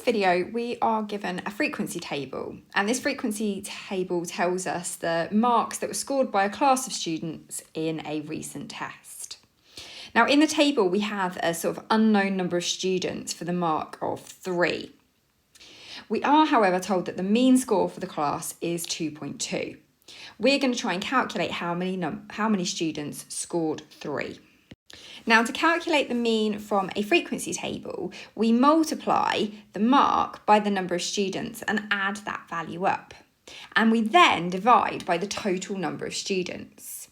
video, we are given a frequency table, and this frequency table tells us the marks that were scored by a class of students in a recent test. Now, in the table, we have a sort of unknown number of students for the mark of 3. We are, however, told that the mean score for the class is 2.2. We're going to try and calculate how many students scored 3. Now, to calculate the mean from a frequency table, we multiply the mark by the number of students and add that value up. And we then divide by the total number of students.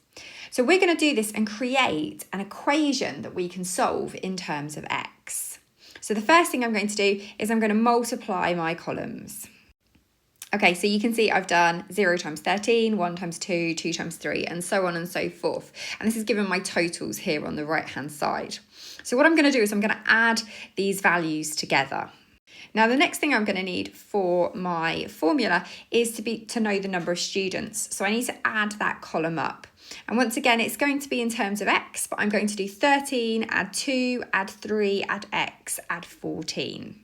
So we're going to do this and create an equation that we can solve in terms of x. So the first thing I'm going to do is I'm going to multiply my columns. Okay, so you can see I've done 0 times 13, 1 times 2, 2 times 3, and so on and so forth. And this is given my totals here on the right-hand side. So what I'm going to do is I'm going to add these values together. Now, the next thing I'm going to need for my formula is to know the number of students. So I need to add that column up. And once again, it's going to be in terms of x, but I'm going to do 13, add 2, add 3, add x, add 14.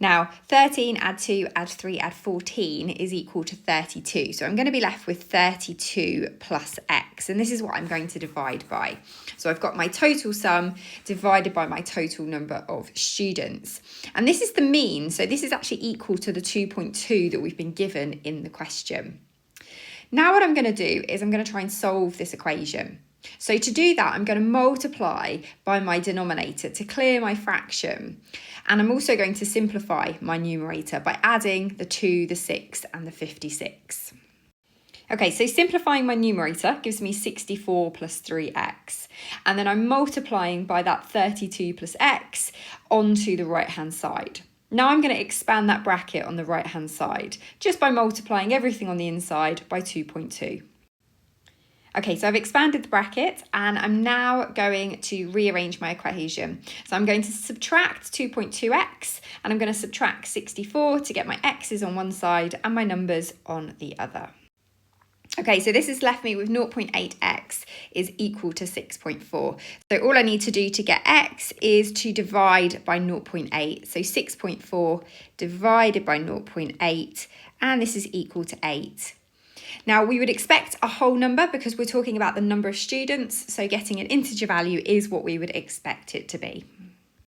Now, 13, add 2, add 3, add 14 is equal to 32. So I'm going to be left with 32 plus x, and this is what I'm going to divide by. So I've got my total sum divided by my total number of students. And this is the mean, so this is actually equal to the 2.2 that we've been given in the question. Now what I'm going to do is I'm going to try and solve this equation. So to do that, I'm going to multiply by my denominator to clear my fraction. And I'm also going to simplify my numerator by adding the 2, the 6 and the 56. Okay, so simplifying my numerator gives me 64 plus 3x. And then I'm multiplying by that 32 plus x onto the right-hand side. Now I'm going to expand that bracket on the right-hand side just by multiplying everything on the inside by 2.2. Okay, so I've expanded the bracket and I'm now going to rearrange my equation. So I'm going to subtract 2.2x and I'm going to subtract 64 to get my x's on one side and my numbers on the other. Okay, so this has left me with 0.8x is equal to 6.4. So all I need to do to get x is to divide by 0.8. So 6.4 divided by 0.8, and this is equal to 8. Now, we would expect a whole number because we're talking about the number of students, so getting an integer value is what we would expect it to be.